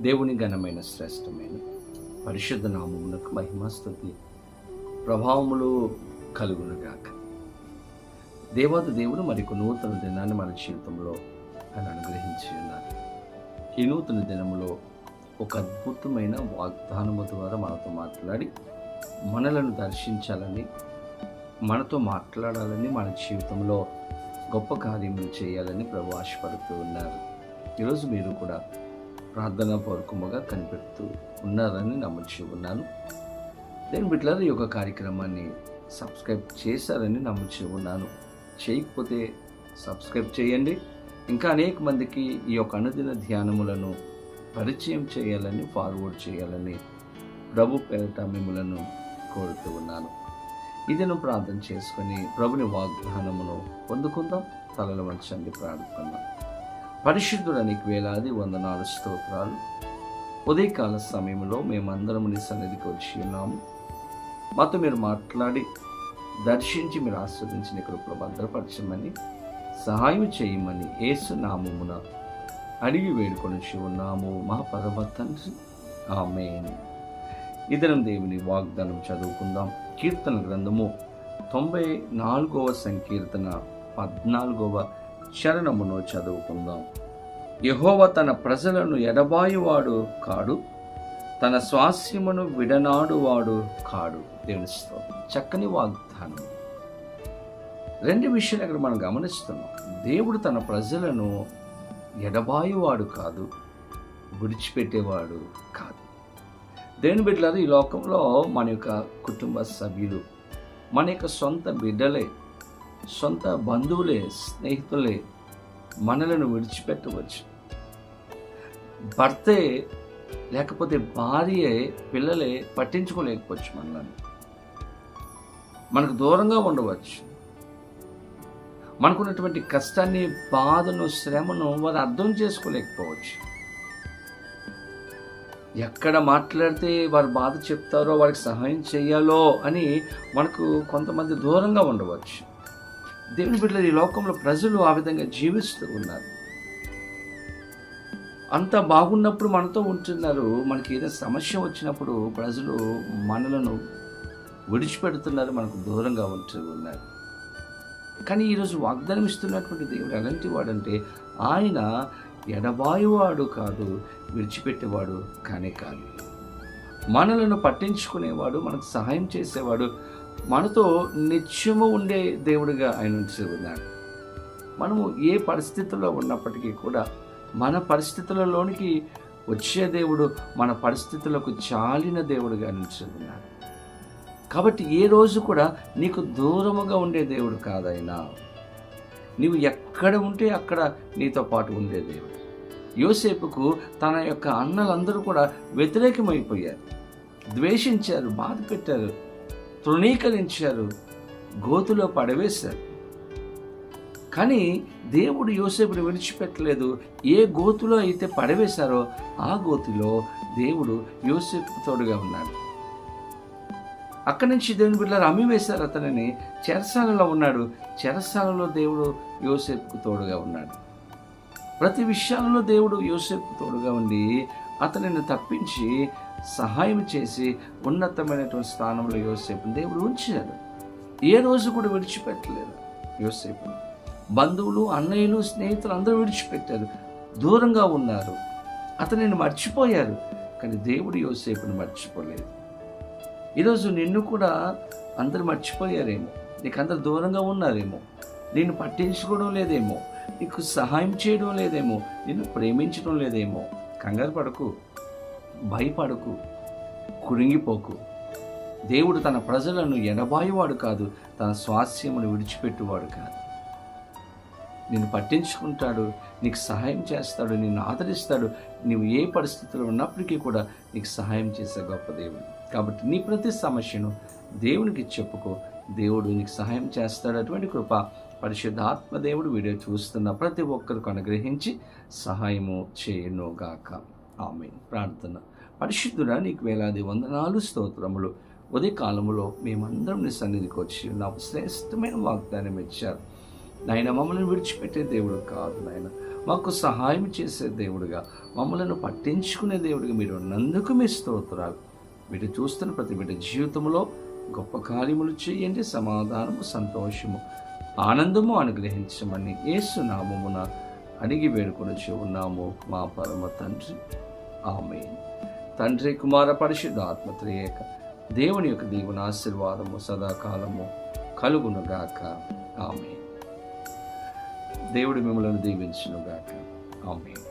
దేవుని ఘనమైన శ్రేష్టమైన పరిశుద్ధ నామమునకు మహిమస్తుతి ప్రభావములు కలుగునుగాక. దేవాది దేవుడు మరికొ నూతన దినాన్ని మన జీవితంలో ఆయన అనుగ్రహించి ఉన్నారు. ఈ నూతన దినములో ఒక అద్భుతమైన వాగ్దానము ద్వారా మనతో మాట్లాడి మనలను దర్శించాలని, మనతో మాట్లాడాలని, మన జీవితంలో గొప్ప కార్యములు చేయాలని ప్రభు ఆశపడుతూ ఉన్నారు. ఈరోజు మీరు కూడా ప్రార్థనా పూర్వకముగా కనిపెడుతూ ఉన్నారని నమ్ముచి ఉన్నాను. నేను బిడ్డలారా ఈ యొక్క కార్యక్రమాన్ని సబ్స్క్రైబ్ చేశారని నమ్ముచి ఉన్నాను. చేయకపోతే సబ్స్క్రైబ్ చేయండి. ఇంకా అనేక మందికి ఈ యొక్క అనుదిన ధ్యానములను పరిచయం చేయాలని, ఫార్వర్డ్ చేయాలని ప్రభు పేరిట మిమ్మలను కోరుతూ ఉన్నాను. ఇదేను ప్రార్థన చేసుకొని ప్రభుని వాగ్దానమును పొందుకుందాం. తలలు వంచండి, ప్రార్థిద్దాం. పరిశుద్ధుడా, నీకు వేలాది వందనాలు, స్తోత్రాలు. ఉదయకాల సమయంలో మేమందరం నీ సన్నిధికి వచ్చి ఉన్నాము. మాతో మీరు మాట్లాడి దర్శించి మీరు ఆస్వాదించి నీ కృపలో భద్రపరచమని, సహాయం చేయమని యేసు నామమున అడిగి వేడుకొని ఉన్నాము మా పరమ తండ్రి, ఆమేన్. ఈ దినం దేవుని వాగ్దానం చదువుకుందాం. కీర్తన గ్రంథము 94వ సంకీర్తన 14వ చరణమును చదువుకుందాం. యెహోవా తన ప్రజలను ఎడబాయువాడు కాడు, తన స్వాస్యమును విడనాడువాడు కాడు. దేవుని స్తోత్రం. చక్కని వాగ్దానం. రెండు విషయాలు ఇక్కడ మనం గమనిస్తున్నాం. దేవుడు తన ప్రజలను ఎడబాయువాడు కాదు, విడిచిపెట్టేవాడు కాదు. దేవుని బిడ్డలారా, ఈ లోకంలో మన యొక్క కుటుంబ సభ్యులు, మన యొక్క సొంత బిడ్డలే, సొంత బంధువులే, స్నేహితులే మనలను విడిచిపెట్టవచ్చు. భర్తే లేకపోతే భార్యే, పిల్లలే పట్టించుకోలేకపోవచ్చు. మనల్ని మనకు దూరంగా ఉండవచ్చు. మనకున్నటువంటి కష్టాన్ని, బాధను, శ్రమను వారు అర్థం చేసుకోలేకపోవచ్చు. ఎక్కడ మాట్లాడితే వారు బాధ చెప్తారో, వారికి సహాయం చేయాలో అని మనకు కొంతమంది దూరంగా ఉండవచ్చు. దేవుని బిడ్డలు, ఈ లోకంలో ప్రజలు ఆ విధంగా జీవిస్తూ ఉన్నారు. అంత బాగున్నప్పుడు మనతో ఉంటున్నారు. మనకి ఏదైనా సమస్య వచ్చినప్పుడు ప్రజలు మనలను విడిచిపెడుతున్నారు, మనకు దూరంగా ఉంటూ ఉన్నారు. కానీ ఈరోజు వాగ్దానం ఇస్తున్నటువంటి దేవుడు ఎలాంటి వాడంటే, ఆయన ఎడబాయువాడు కాదు, విడిచిపెట్టేవాడు కానే కాదు. మనలను పట్టించుకునేవాడు, మనకు సహాయం చేసేవాడు, మనతో నిత్యము ఉండే దేవుడిగా ఆయన ఉంచి ఉన్నాడు. మనము ఏ పరిస్థితుల్లో ఉన్నప్పటికీ కూడా మన పరిస్థితులలోనికి వచ్చే దేవుడు, మన పరిస్థితులకు చాలిన దేవుడిగా ఉంచి ఉన్నాడు. కాబట్టి ఏ రోజు కూడా నీకు దూరముగా ఉండే దేవుడు కాదైనా, నీవు ఎక్కడ ఉంటే అక్కడ నీతో పాటు ఉండే దేవుడు. యోసేపుకు తన యొక్క అన్నలందరూ కూడా వ్యతిరేకమైపోయారు, ద్వేషించారు, బాధ పెట్టారు, తృణీకరించారు, గోతులో పడవేశారు. కానీ దేవుడు యోసేపుని విడిచిపెట్టలేదు. ఏ గోతులో అయితే పడవేశారో ఆ గోతులో దేవుడు యోసేపుకు తోడుగా ఉన్నాడు. అక్కడి నుంచి దేవుని బిడ్డలు అమ్మివేశారు అతనిని. చెరసాలలో ఉన్నాడు. చెరసాలలో దేవుడు యోసేపుకు తోడుగా ఉన్నాడు. ప్రతి విషయాలలో దేవుడు యోసేపుకు తోడుగా ఉండి అతనిని తప్పించి సహాయం చేసి ఉన్నతమైనటువంటి స్థానంలో యోసేపుని దేవుడు ఉంచాడు. ఏ రోజు కూడా విడిచిపెట్టలేదు యోసేపుని. బంధువులు, అన్నయ్యలు, స్నేహితులు అందరూ విడిచిపెట్టారు, దూరంగా ఉన్నారు, అతనిని మర్చిపోయారు. కానీ దేవుడు యోసేపుని మర్చిపోలేదు. ఈరోజు నిన్ను కూడా అందరు మర్చిపోయారేమో, నీకు అందరు దూరంగా ఉన్నారేమో, నిన్ను పట్టించుకోవడం లేదేమో, నీకు సహాయం చేయడం లేదేమో, నిన్ను ప్రేమించడం లేదేమో. కంగారు పడకు, భయపడకు, కురింగిపోకు. దేవుడు తన ప్రజలను ఎడబాయువాడు కాదు, తన స్వాస్యమును విడిచిపెట్టువాడు కాదు. నిన్ను పట్టించుకుంటాడు, నీకు సహాయం చేస్తాడు, నిన్ను ఆదరిస్తాడు. నువ్వు ఏ పరిస్థితిలో ఉన్నప్పటికీ కూడా నీకు సహాయం చేసే గొప్ప దేవుడు. కాబట్టి నీ ప్రతి సమస్యను దేవునికి చెప్పుకో, దేవుడు నీకు సహాయం చేస్తాడు. అటువంటి కృప పరిశుద్ధాత్మ దేవుడు వీడియో చూస్తున్న ప్రతి ఒక్కరికి అనుగ్రహించి సహాయము చేయనుగాక. ఆమేన్. ప్రార్థన. పరిశుద్ధుడా, నీకు వేలాది వందనాలు, స్తోత్రములు. ఉదయకాలములో మేమందరం నీ సన్నిధికి వచ్చి నాకు శ్రేష్టమైన వాగ్దానం ఇచ్చారు. నాయన మమ్మల్ని విడిచిపెట్టే దేవుడు కాదు నాయన, మాకు సహాయం చేసే దేవుడుగా, మమ్మలను పట్టించుకునే దేవుడిగా మీరు ఉన్నందుకు మీ స్తోత్రాలు. మీరు చూస్తున్న ప్రతి బిడ్డ జీవితంలో గొప్ప కార్యములు చేయండి, సమాధానము, సంతోషము, ఆనందము అనుగ్రహించమని యేసు నామమున అడిగి వేడుకొనుచు ఉన్నాము మా పరమ తండ్రి. ఆమేన్. తండ్రి, కుమార, పరిశుద్ధాత్మ త్రియేక దేవుని యొక్క దీవెన ఆశీర్వాదము సదాకాలము కలుగునుగాక. ఆమేన్. దేవుడు మిమ్మల్ని దీవించునుగాక. ఆమేన్.